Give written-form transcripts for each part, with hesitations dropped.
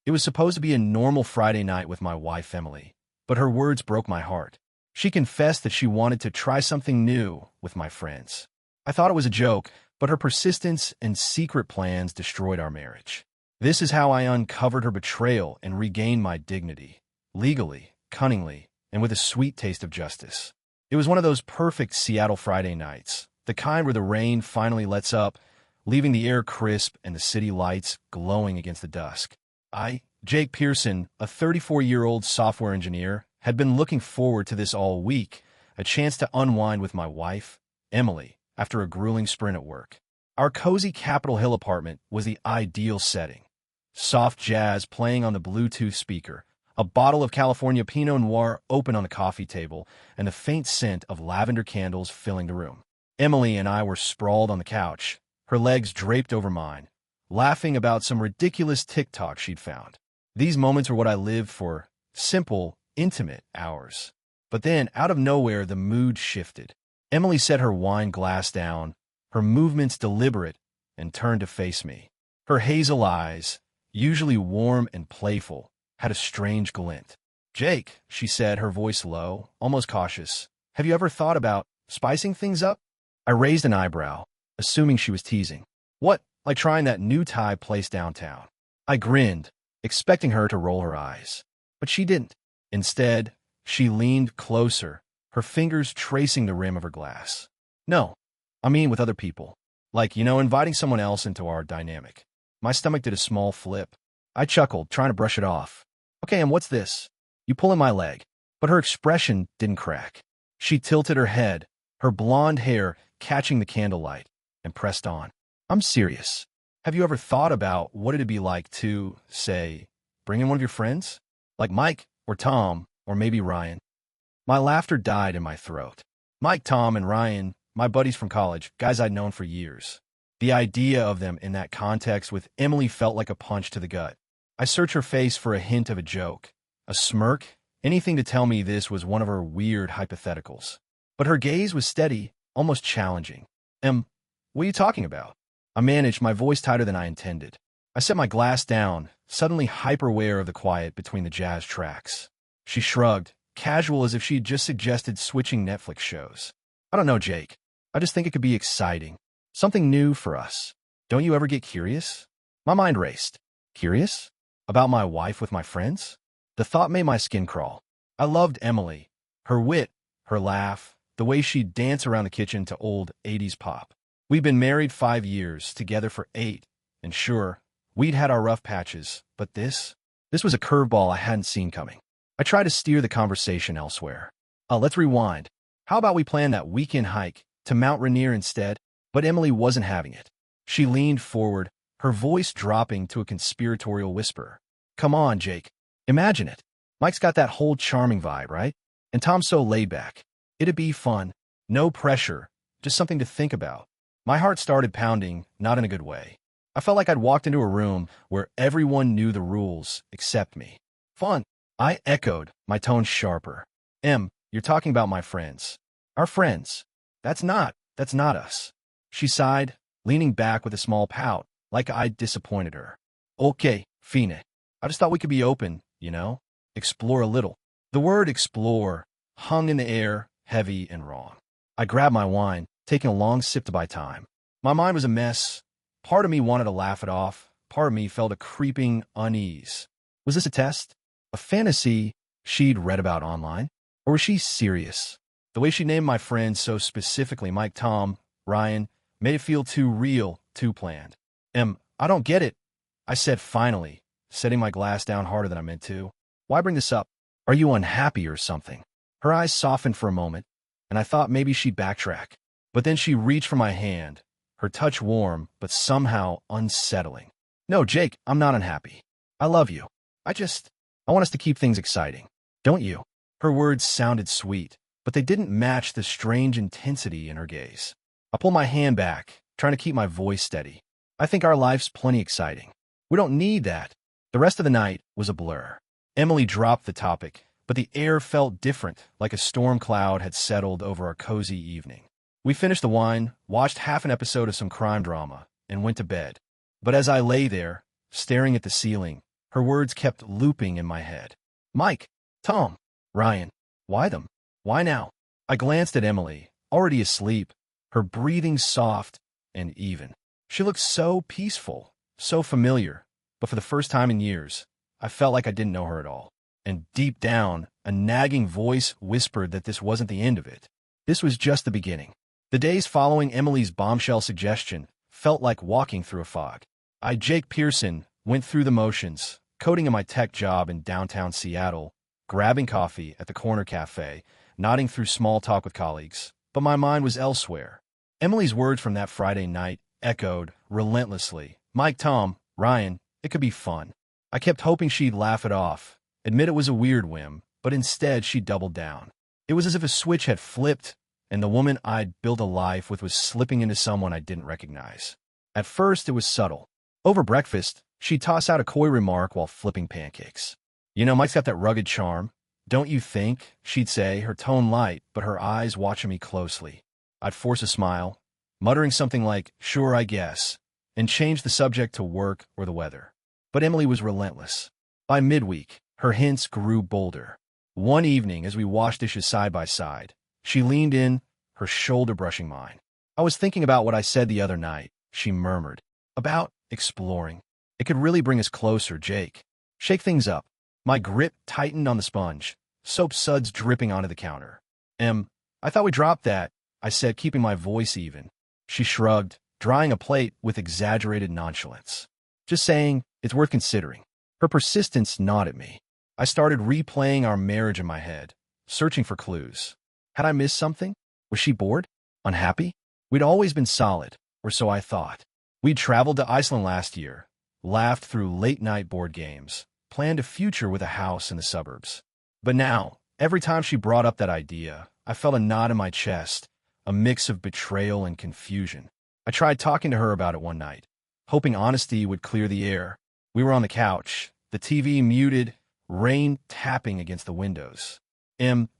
It was supposed to be a normal Friday night with my wife, Emily, but her words broke my heart. She confessed that she wanted to try something new with my friends. I thought it was a joke, but her persistence and secret plans destroyed our marriage. This is how I uncovered her betrayal and regained my dignity, legally, cunningly, and with a sweet taste of justice. It was one of those perfect Seattle Friday nights, the kind where the rain finally lets up, leaving the air crisp and the city lights glowing against the dusk. Jake Pearson, a 34-year-old software engineer, had been looking forward to this all week, a chance to unwind with my wife, Emily, after a grueling sprint at work. Our cozy Capitol Hill apartment was the ideal setting. Soft jazz playing on the Bluetooth speaker, a bottle of California Pinot Noir open on the coffee table, and the faint scent of lavender candles filling the room. Emily and I were sprawled on the couch, her legs draped over mine, laughing about some ridiculous TikTok she'd found. These moments were what I lived for, simple, intimate hours. But then, out of nowhere, the mood shifted. Emily set her wine glass down, her movements deliberate, and turned to face me. Her hazel eyes, usually warm and playful, had a strange glint. "Jake," she said, her voice low, almost cautious, "have you ever thought about spicing things up?" I raised an eyebrow, assuming she was teasing. "What, like trying that new Thai place downtown?" I grinned, expecting her to roll her eyes. But she didn't. Instead, she leaned closer, her fingers tracing the rim of her glass. "No, I mean with other people. Like, inviting someone else into our dynamic." My stomach did a small flip. I chuckled, trying to brush it off. "Okay, and what's this? You pulling my leg." But her expression didn't crack. She tilted her head, her blonde hair catching the candlelight, and pressed on. "I'm serious. Have you ever thought about what it'd be like to, say, bring in one of your friends? Like Mike, or Tom, or maybe Ryan?" My laughter died in my throat. Mike, Tom, and Ryan, my buddies from college, guys I'd known for years. The idea of them in that context with Emily felt like a punch to the gut. I searched her face for a hint of a joke, a smirk, anything to tell me this was one of her weird hypotheticals. But her gaze was steady, almost challenging. What are you talking about?" I managed, my voice tighter than I intended. I set my glass down, suddenly hyper-aware of the quiet between the jazz tracks. She shrugged, casual as if she'd just suggested switching Netflix shows. "I don't know, Jake. I just think it could be exciting. Something new for us. Don't you ever get curious?" My mind raced. Curious? About my wife with my friends? The thought made my skin crawl. I loved Emily. Her wit, her laugh, the way she'd dance around the kitchen to old 80s pop. We'd been married 5 years, together for 8, and sure, we'd had our rough patches, but this was a curveball I hadn't seen coming. I tried to steer the conversation elsewhere. Let's rewind. How about we plan that weekend hike to Mount Rainier instead?" But Emily wasn't having it. She leaned forward, her voice dropping to a conspiratorial whisper. "Come on, Jake. Imagine it. Mike's got that whole charming vibe, right? And Tom's so laid back. It'd be fun. No pressure. Just something to think about." My heart started pounding, not in a good way. I felt like I'd walked into a room where everyone knew the rules except me. "Fun," I echoed, my tone sharper. You're talking about my friends." "Our friends. That's not us." She sighed, leaning back with a small pout, like I'd disappointed her. "Okay, fine. I just thought we could be open, explore a little." The word explore hung in the air, heavy and wrong. I grabbed my wine, taking a long sip to buy time. My mind was a mess. Part of me wanted to laugh it off. Part of me felt a creeping unease. Was this a test? A fantasy she'd read about online? Or was she serious? The way she named my friends so specifically, Mike, Tom, Ryan, made it feel too real, too planned. I don't get it," I said finally, setting my glass down harder than I meant to. "Why bring this up? Are you unhappy or something?" Her eyes softened for a moment, and I thought maybe she'd backtrack. But then she reached for my hand, her touch warm, but somehow unsettling. "No, Jake, I'm not unhappy. I love you. I want us to keep things exciting. Don't you?" Her words sounded sweet, but they didn't match the strange intensity in her gaze. I pulled my hand back, trying to keep my voice steady. "I think our life's plenty exciting. We don't need that." The rest of the night was a blur. Emily dropped the topic, but the air felt different, like a storm cloud had settled over our cozy evening. We finished the wine, watched half an episode of some crime drama, and went to bed. But as I lay there, staring at the ceiling, Her words kept looping in my head. Mike, Tom, Ryan, why them? Why now? I glanced at Emily, already asleep, her breathing soft and even. She looked so peaceful, so familiar, but for the first time in years, I felt like I didn't know her at all. And deep down, a nagging voice whispered that this wasn't the end of it. This was just the beginning. The days following Emily's bombshell suggestion felt like walking through a fog. Jake Pearson, went through the motions, coding in my tech job in downtown Seattle, grabbing coffee at the corner cafe, nodding through small talk with colleagues, but my mind was elsewhere. Emily's words from that Friday night echoed relentlessly. Mike, Tom, Ryan, it could be fun. I kept hoping she'd laugh it off, admit it was a weird whim, but instead she doubled down. It was as if a switch had flipped, and the woman I'd built a life with was slipping into someone I didn't recognize. At first, it was subtle. Over breakfast, she'd toss out a coy remark while flipping pancakes. You know, Mike's got that rugged charm. Don't you think? She'd say, her tone light, but her eyes watching me closely. I'd force a smile, muttering something like, sure, I guess, and change the subject to work or the weather. But Emily was relentless. By midweek, her hints grew bolder. One evening, as we washed dishes side by side, she leaned in, her shoulder brushing mine. I was thinking about what I said the other night, she murmured. About exploring. It could really bring us closer, Jake. Shake things up. My grip tightened on the sponge, soap suds dripping onto the counter. I thought we dropped that, I said, keeping my voice even. She shrugged, drying a plate with exaggerated nonchalance. Just saying, it's worth considering. Her persistence gnawed at me. I started replaying our marriage in my head, searching for clues. Had I missed something? Was she bored? Unhappy? We'd always been solid, or so I thought. We'd traveled to Iceland last year, laughed through late-night board games, planned a future with a house in the suburbs. But now, every time she brought up that idea, I felt a knot in my chest, a mix of betrayal and confusion. I tried talking to her about it one night, hoping honesty would clear the air. We were on the couch, the TV muted, rain tapping against the windows.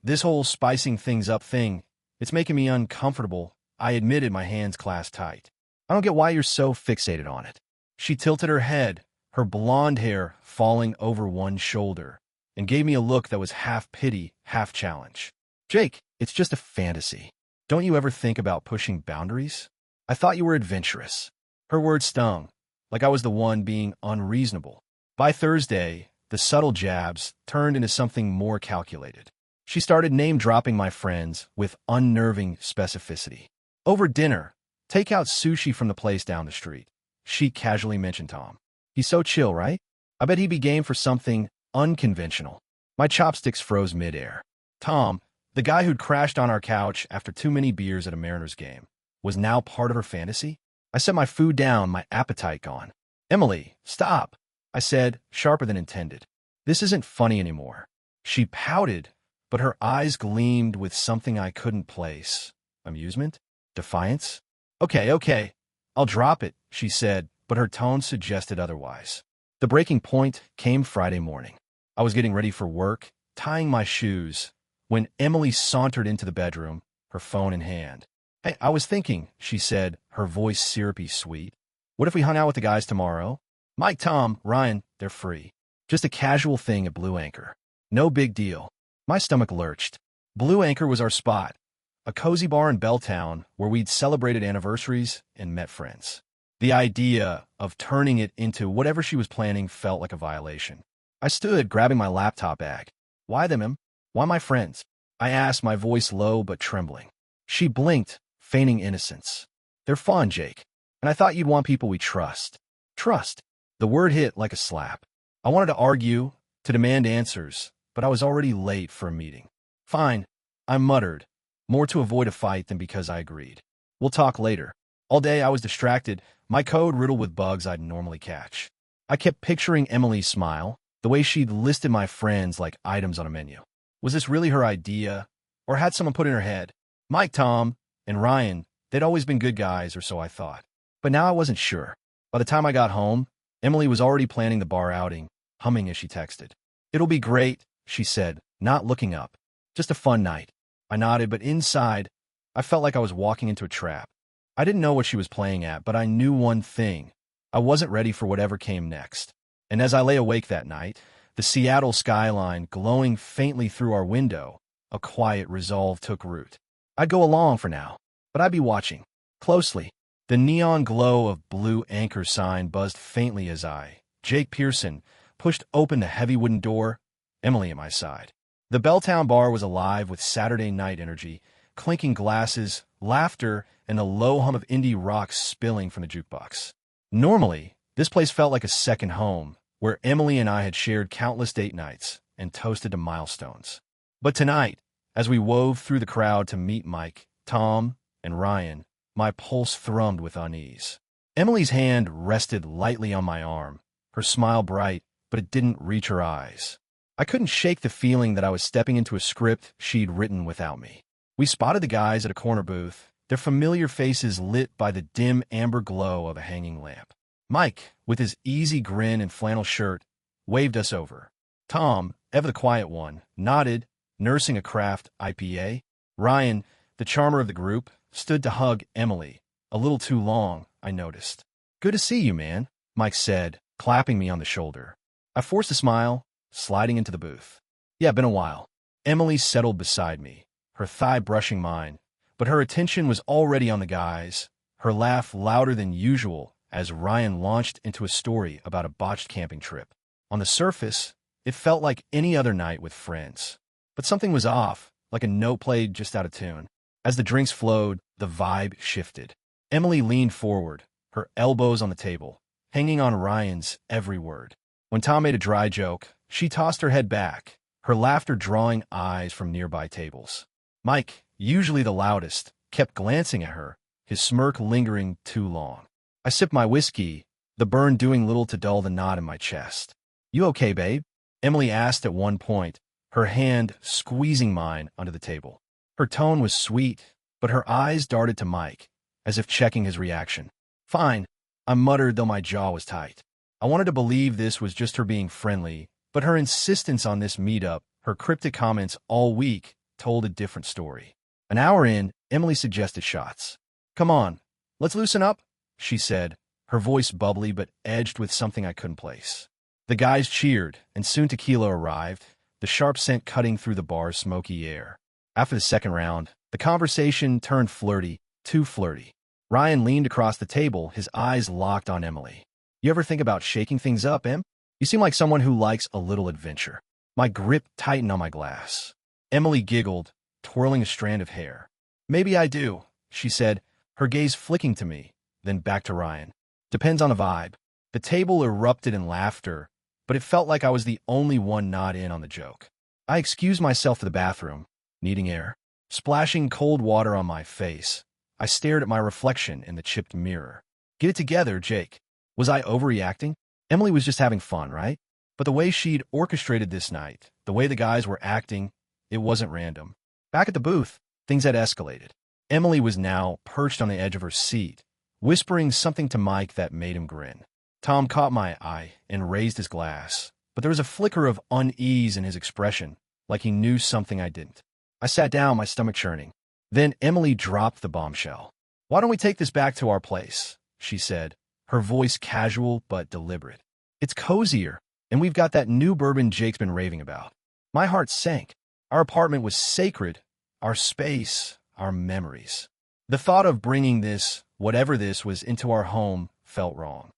This whole spicing things up thing, it's making me uncomfortable, I admitted, my hands clasped tight. I don't get why you're so fixated on it. She tilted her head, her blonde hair falling over one shoulder, and gave me a look that was half pity, half challenge. Jake, it's just a fantasy. Don't you ever think about pushing boundaries? I thought you were adventurous. Her words stung, like I was the one being unreasonable. By Thursday, the subtle jabs turned into something more calculated. She started name-dropping my friends with unnerving specificity. Over dinner, take out sushi from the place down the street. She casually mentioned Tom. He's so chill, right? I bet he'd be game for something unconventional. My chopsticks froze midair. Tom, the guy who'd crashed on our couch after too many beers at a Mariners game, was now part of her fantasy? I set my food down, my appetite gone. Emily, stop, I said, sharper than intended. This isn't funny anymore. She pouted, but her eyes gleamed with something I couldn't place. Amusement? Defiance? Okay, I'll drop it, she said, but her tone suggested otherwise. The breaking point came Friday morning. I was getting ready for work, tying my shoes, when Emily sauntered into the bedroom, her phone in hand. Hey, I was thinking, she said, her voice syrupy sweet. What if we hung out with the guys tomorrow? Mike, Tom, Ryan, they're free. Just a casual thing at Blue Anchor. No big deal. My stomach lurched. Blue Anchor was our spot, a cozy bar in Belltown where we'd celebrated anniversaries and met friends. The idea of turning it into whatever she was planning felt like a violation. I stood, grabbing my laptop bag. Why them, Em? Why my friends? I asked, my voice low but trembling. She blinked, feigning innocence. They're fun, Jake. And I thought you'd want people we trust. Trust. The word hit like a slap. I wanted to argue, to demand answers, but I was already late for a meeting. Fine, I muttered, more to avoid a fight than because I agreed. We'll talk later. All day I was distracted, my code riddled with bugs I'd normally catch. I kept picturing Emily's smile, the way she'd listed my friends like items on a menu. Was this really her idea, or had someone put in her head? Mike, Tom, and Ryan, they'd always been good guys, or so I thought. But now I wasn't sure. By the time I got home, Emily was already planning the bar outing, humming as she texted. It'll be great, she said, not looking up. Just a fun night. I nodded, but inside, I felt like I was walking into a trap. I didn't know what she was playing at, but I knew one thing. I wasn't ready for whatever came next. And as I lay awake that night, the Seattle skyline glowing faintly through our window, a quiet resolve took root. I'd go along for now, but I'd be watching closely. The neon glow of blue anchor sign buzzed faintly as Jake Pearson, pushed open the heavy wooden door, Emily at my side. The Belltown bar was alive with Saturday night energy, clinking glasses, laughter, and the low hum of indie rock spilling from the jukebox. Normally, this place felt like a second home, where Emily and I had shared countless date nights and toasted to milestones. But tonight, as we wove through the crowd to meet Mike, Tom, and Ryan, my pulse thrummed with unease. Emily's hand rested lightly on my arm, her smile bright, but it didn't reach her eyes. I couldn't shake the feeling that I was stepping into a script she'd written without me. We spotted the guys at a corner booth, their familiar faces lit by the dim amber glow of a hanging lamp. Mike, with his easy grin and flannel shirt, waved us over. Tom, ever the quiet one, nodded, nursing a craft IPA. Ryan, the charmer of the group, stood to hug Emily. A little too long, I noticed. "Good to see you, man," Mike said, clapping me on the shoulder. I forced a smile, sliding into the booth. "Yeah, been a while." Emily settled beside me, her thigh brushing mine, but her attention was already on the guys, her laugh louder than usual as Ryan launched into a story about a botched camping trip. On the surface, it felt like any other night with friends. But something was off, like a note played just out of tune. As the drinks flowed, the vibe shifted. Emily leaned forward, her elbows on the table, hanging on Ryan's every word. When Tom made a dry joke, she tossed her head back, her laughter drawing eyes from nearby tables. Mike, usually the loudest, kept glancing at her, his smirk lingering too long. I sipped my whiskey, the burn doing little to dull the knot in my chest. "You okay, babe?" Emily asked at one point, her hand squeezing mine under the table. Her tone was sweet, but her eyes darted to Mike, as if checking his reaction. "Fine," I muttered, though my jaw was tight. I wanted to believe this was just her being friendly, but her insistence on this meetup, her cryptic comments all week, told a different story. An hour in, Emily suggested shots. "Come on, let's loosen up," she said, her voice bubbly but edged with something I couldn't place. The guys cheered, and soon tequila arrived, the sharp scent cutting through the bar's smoky air. After the second round, the conversation turned flirty, too flirty. Ryan leaned across the table, his eyes locked on Emily. "You ever think about shaking things up, Em? You seem like someone who likes a little adventure." My grip tightened on my glass. Emily giggled, twirling a strand of hair. "Maybe I do," she said, her gaze flicking to me, then back to Ryan. "Depends on the vibe." The table erupted in laughter, but it felt like I was the only one not in on the joke. I excused myself to the bathroom, needing air. Splashing cold water on my face, I stared at my reflection in the chipped mirror. Get it together, Jake. Was I overreacting? Emily was just having fun, right? But the way she'd orchestrated this night, the way the guys were acting, it wasn't random. Back at the booth, things had escalated. Emily was now perched on the edge of her seat, whispering something to Mike that made him grin. Tom caught my eye and raised his glass, but there was a flicker of unease in his expression, like he knew something I didn't. I sat down, my stomach churning. Then Emily dropped the bombshell. "Why don't we take this back to our place?" she said, her voice casual but deliberate. "It's cozier, and we've got that new bourbon Jake's been raving about." My heart sank. Our apartment was sacred, our space, our memories. The thought of bringing this, whatever this was, into our home felt wrong.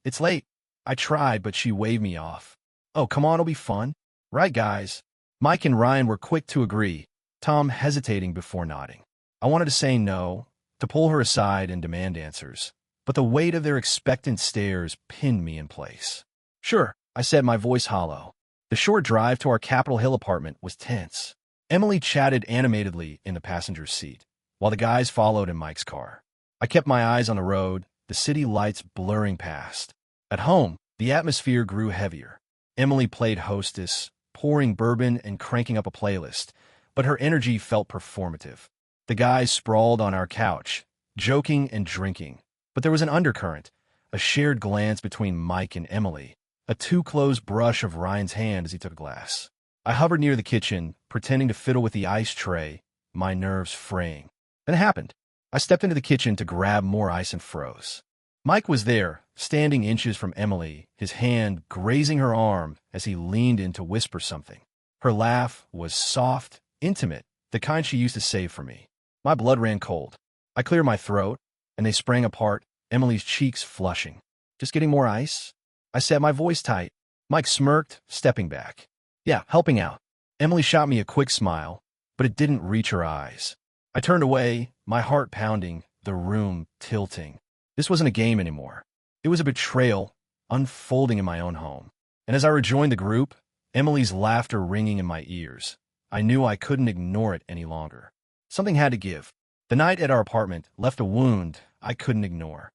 It's late." I tried, but she waved me off. "Oh, come on, it'll be fun." "Right, guys." Mike and Ryan were quick to agree, Tom hesitating before nodding. I wanted to say no, to pull her aside and demand answers, but the weight of their expectant stares pinned me in place. "Sure," I said, my voice hollow. The short drive to our Capitol Hill apartment was tense. Emily chatted animatedly in the passenger seat, while the guys followed in Mike's car. I kept my eyes on the road, the city lights blurring past. At home, the atmosphere grew heavier. Emily played hostess, pouring bourbon and cranking up a playlist, but her energy felt performative. The guys sprawled on our couch, joking and drinking, but there was an undercurrent, a shared glance between Mike and Emily, a too-close brush of Ryan's hand as he took a glass. I hovered near the kitchen, pretending to fiddle with the ice tray, my nerves fraying. Then it happened. I stepped into the kitchen to grab more ice and froze. Mike was there, standing inches from Emily, his hand grazing her arm as he leaned in to whisper something. Her laugh was soft, intimate, the kind she used to save for me. My blood ran cold. I cleared my throat, and they sprang apart, Emily's cheeks flushing. Just getting more ice? I set my voice tight. Mike smirked, stepping back. Yeah, helping out. Emily shot me a quick smile, but it didn't reach her eyes. I turned away, my heart pounding, the room tilting. This wasn't a game anymore. It was a betrayal, unfolding in my own home. And as I rejoined the group, Emily's laughter ringing in my ears, I knew I couldn't ignore it any longer. Something had to give. The night at our apartment left a wound I couldn't ignore.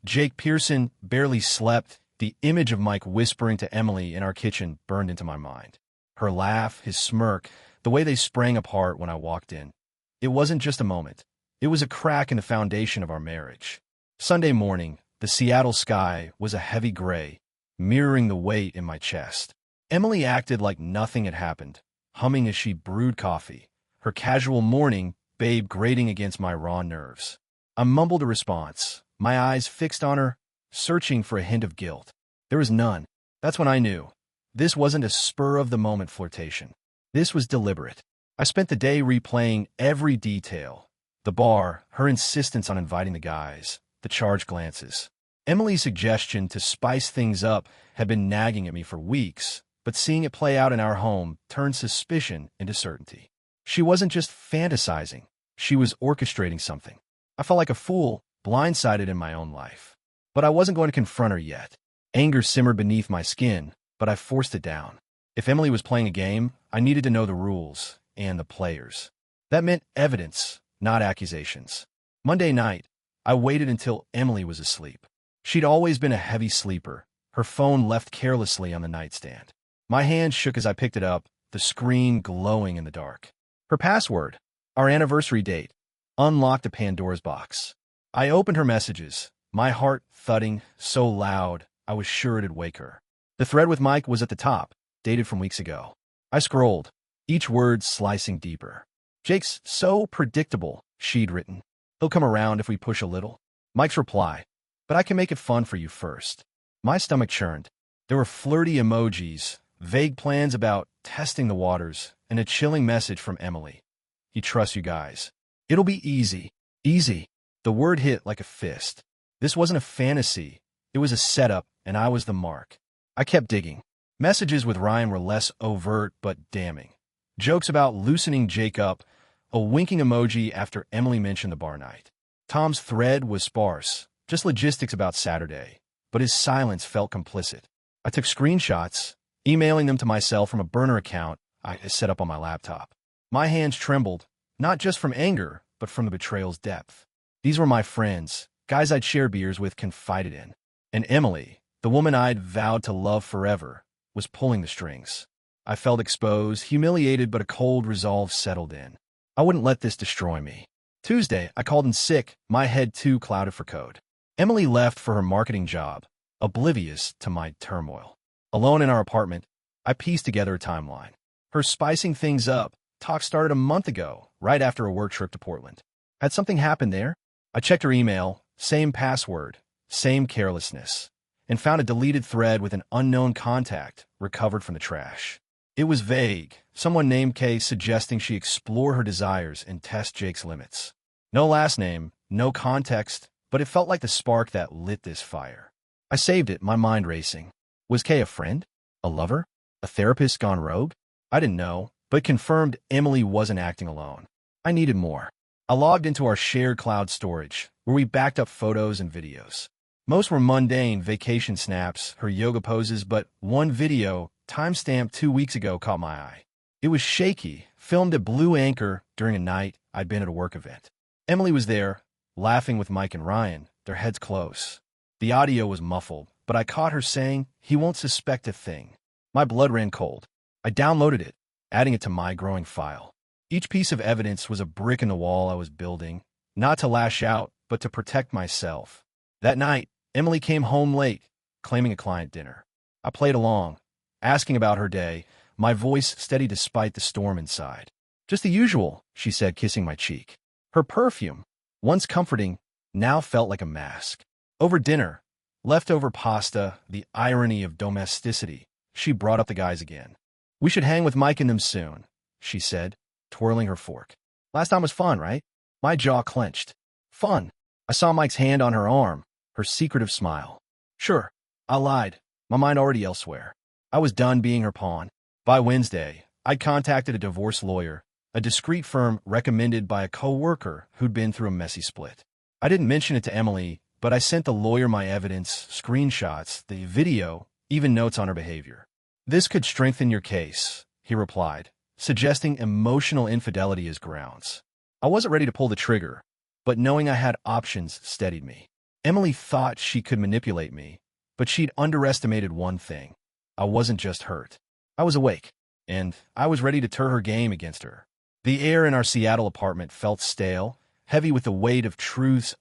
Jake Pearson, barely slept. The image of Mike whispering to Emily in our kitchen burned into my mind. Her laugh, his smirk, the way they sprang apart when I walked in. It wasn't just a moment. It was a crack in the foundation of our marriage. Sunday morning, the Seattle sky was a heavy gray, mirroring the weight in my chest. Emily acted like nothing had happened, humming as she brewed coffee, her casual morning babe grating against my raw nerves. I mumbled a response, my eyes fixed on her, searching for a hint of guilt. There was none. That's when I knew. This wasn't a spur-of-the-moment flirtation. This was deliberate. I spent the day replaying every detail. The bar, her insistence on inviting the guys, the charged glances. Emily's suggestion to spice things up had been nagging at me for weeks, but seeing it play out in our home turned suspicion into certainty. She wasn't just fantasizing. She was orchestrating something. I felt like a fool, blindsided in my own life. But I wasn't going to confront her yet. Anger simmered beneath my skin, but I forced it down. If Emily was playing a game, I needed to know the rules and the players. That meant evidence, not accusations. Monday night, I waited until Emily was asleep. She'd always been a heavy sleeper, her phone left carelessly on the nightstand. My hand shook as I picked it up, the screen glowing in the dark. Her password, our anniversary date, unlocked a Pandora's box. I opened her messages, my heart thudding so loud I was sure it'd wake her. The thread with Mike was at the top, dated from weeks ago. I scrolled, each word slicing deeper. Jake's so predictable, she'd written. He'll come around if we push a little. Mike's reply, but I can make it fun for you first. My stomach churned. There were flirty emojis, vague plans about testing the waters, and a chilling message from Emily. He trusts you guys. It'll be easy. Easy. The word hit like a fist. This wasn't a fantasy. It was a setup, and I was the mark. I kept digging. Messages with Ryan were less overt but damning. Jokes about loosening Jake up, a winking emoji after Emily mentioned the bar night. Tom's thread was sparse, just logistics about Saturday, but his silence felt complicit. I took screenshots, emailing them to myself from a burner account I set up on my laptop. My hands trembled, not just from anger, but from the betrayal's depth. These were my friends, guys I'd share beers with, confided in. And Emily, the woman I'd vowed to love forever, was pulling the strings. I felt exposed, humiliated, but a cold resolve settled in. I wouldn't let this destroy me. Tuesday, I called in sick, my head too clouded for code. Emily left for her marketing job, oblivious to my turmoil. Alone in our apartment, I pieced together a timeline. Her spicing things up, talk started a month ago, right after a work trip to Portland. Had something happened there? I checked her email, same password, same carelessness, and found a deleted thread with an unknown contact recovered from the trash. It was vague, someone named Kay suggesting she explore her desires and test Jake's limits. No last name, no context, but it felt like the spark that lit this fire. I saved it, my mind racing. Was Kay a friend? A lover? A therapist gone rogue? I didn't know, but confirmed Emily wasn't acting alone. I needed more. I logged into our shared cloud storage, where we backed up photos and videos. Most were mundane vacation snaps, her yoga poses, but one video, timestamped 2 weeks ago, caught my eye. It was shaky, filmed at Blue Anchor during a night I'd been at a work event. Emily was there, laughing with Mike and Ryan, their heads close. The audio was muffled, but I caught her saying, "He won't suspect a thing." My blood ran cold. I downloaded it, adding it to my growing file. Each piece of evidence was a brick in the wall I was building, not to lash out, but to protect myself. That night, Emily came home late, claiming a client dinner. I played along, asking about her day, my voice steady despite the storm inside. "Just the usual," she said, kissing my cheek. Her perfume, once comforting, now felt like a mask. Over dinner, leftover pasta, the irony of domesticity, she brought up the guys again. We should hang with Mike and them soon, she said, twirling her fork. Last time was fun, right? My jaw clenched. Fun. I saw Mike's hand on her arm, her secretive smile. Sure, I lied, my mind already elsewhere. I was done being her pawn. By Wednesday, I'd contacted a divorce lawyer, a discreet firm recommended by a co-worker who'd been through a messy split. I didn't mention it to Emily, but I sent the lawyer my evidence, screenshots, the video, even notes on her behavior. This could strengthen your case, he replied, suggesting emotional infidelity as grounds. I wasn't ready to pull the trigger, but knowing I had options steadied me. Emily thought she could manipulate me, but she'd underestimated one thing. I wasn't just hurt. I was awake, and I was ready to turn her game against her. The air in our Seattle apartment felt stale, heavy with the weight of truths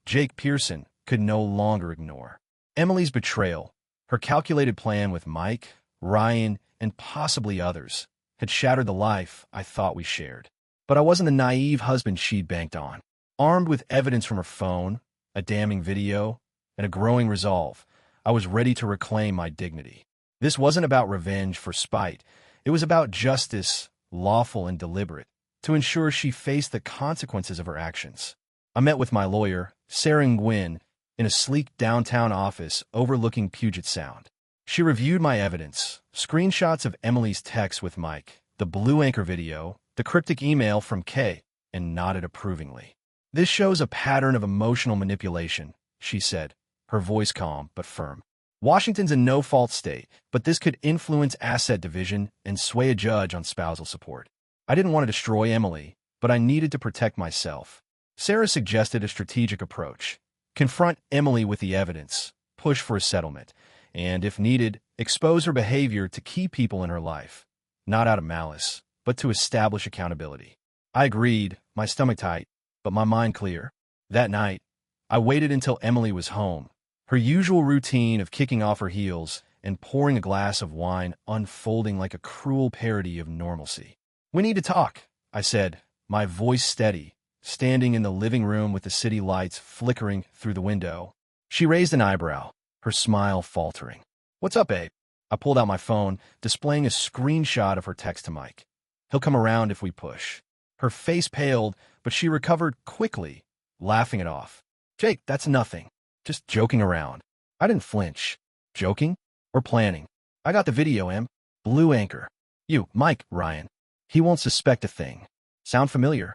Jake Pearson, could no longer ignore. Emily's betrayal, her calculated plan with Mike, Ryan, and possibly others, had shattered the life I thought we shared. But I wasn't the naive husband she'd banked on. Armed with evidence from her phone, a damning video, and a growing resolve, I was ready to reclaim my dignity. This wasn't about revenge for spite. It was about justice, lawful and deliberate, to ensure she faced the consequences of her actions. I met with my lawyer, Sarah Nguyen, in a sleek downtown office overlooking Puget Sound. She reviewed my evidence, screenshots of Emily's text with Mike, the Blue Anchor video, the cryptic email from Kay, and nodded approvingly. This shows a pattern of emotional manipulation, she said, her voice calm but firm. Washington's a no-fault state, but this could influence asset division and sway a judge on spousal support. I didn't want to destroy Emily, but I needed to protect myself. Sarah suggested a strategic approach. Confront Emily with the evidence, push for a settlement, and, if needed, expose her behavior to key people in her life, not out of malice, but to establish accountability. I agreed, my stomach tight, but my mind clear. That night, I waited until Emily was home, her usual routine of kicking off her heels and pouring a glass of wine unfolding like a cruel parody of normalcy. We need to talk, I said, my voice steady, standing in the living room with the city lights flickering through the window. She raised an eyebrow, her smile faltering. What's up, babe? I pulled out my phone, displaying a screenshot of her text to Mike. He'll come around if we push. Her face paled, but she recovered quickly, laughing it off. Jake, that's nothing. Just joking around. I didn't flinch. Joking? Or planning? I got the video, Em. Blue Anchor. You, Mike, Ryan. He won't suspect a thing. Sound familiar?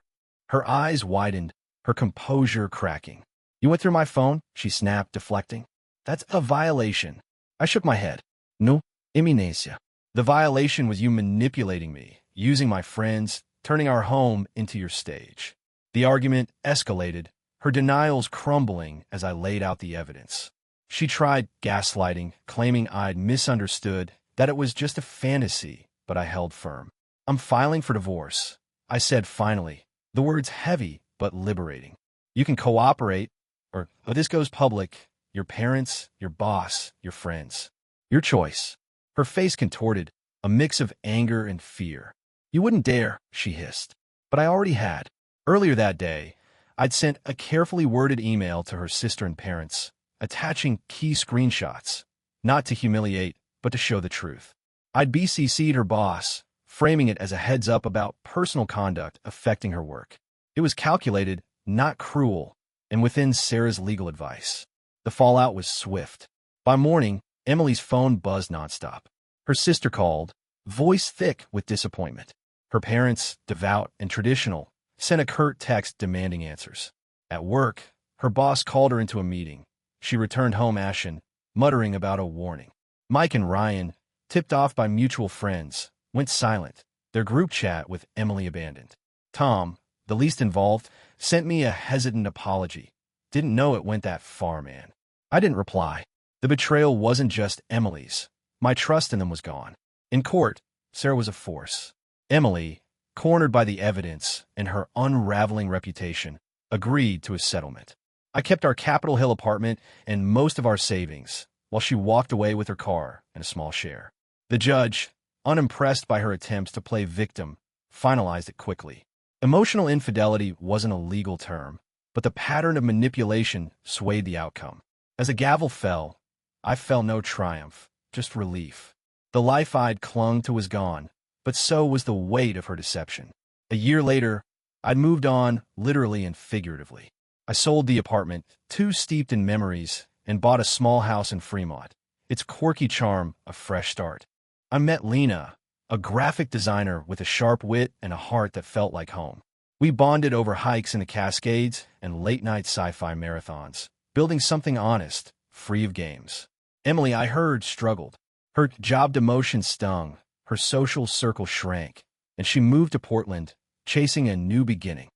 Her eyes widened, her composure cracking. You went through my phone? She snapped, deflecting. That's a violation. I shook my head. No, eminencia. The violation was you manipulating me, using my friends, turning our home into your stage. The argument escalated, her denials crumbling as I laid out the evidence. She tried gaslighting, claiming I'd misunderstood, that it was just a fantasy, but I held firm. I'm filing for divorce, I said finally, the words heavy but liberating. You can cooperate, or this goes public, your parents, your boss, your friends. Your choice. Her face contorted, a mix of anger and fear. You wouldn't dare, she hissed. But I already had. Earlier that day, I'd sent a carefully worded email to her sister and parents, attaching key screenshots, not to humiliate, but to show the truth. I'd BCC'd her boss, framing it as a heads-up about personal conduct affecting her work. It was calculated, not cruel, and within Sarah's legal advice. The fallout was swift. By morning, Emily's phone buzzed nonstop. Her sister called, voice thick with disappointment. Her parents, devout and traditional, sent a curt text demanding answers. At work, her boss called her into a meeting. She returned home ashen, muttering about a warning. Mike and Ryan, tipped off by mutual friends, went silent, their group chat with Emily abandoned. Tom, the least involved, sent me a hesitant apology. Didn't know it went that far, man. I didn't reply. The betrayal wasn't just Emily's. My trust in them was gone. In court, Sarah was a force. Emily, cornered by the evidence and her unraveling reputation, agreed to a settlement. I kept our Capitol Hill apartment and most of our savings, while she walked away with her car and a small share. The judge, unimpressed by her attempts to play victim, finalized it quickly. Emotional infidelity wasn't a legal term, but the pattern of manipulation swayed the outcome. As the gavel fell, I felt no triumph, just relief. The life I'd clung to was gone, but so was the weight of her deception. A year later, I'd moved on, literally and figuratively. I sold the apartment, too steeped in memories, and bought a small house in Fremont, its quirky charm a fresh start. I met Lena, a graphic designer with a sharp wit and a heart that felt like home. We bonded over hikes in the Cascades and late-night sci-fi marathons, building something honest, free of games. Emily, I heard, struggled. Her job demotion stung, her social circle shrank, and she moved to Portland, chasing a new beginning.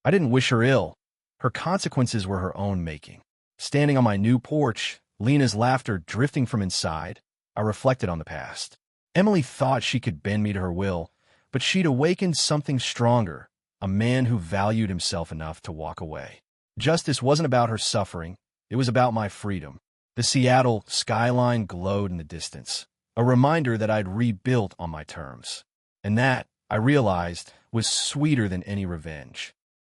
I didn't wish her ill. Her consequences were her own making. Standing on my new porch, Lena's laughter drifting from inside, I reflected on the past. Emily thought she could bend me to her will, but she'd awakened something stronger, a man who valued himself enough to walk away. Justice wasn't about her suffering, it was about my freedom. The Seattle skyline glowed in the distance, a reminder that I'd rebuilt on my terms. And that, I realized, was sweeter than any revenge.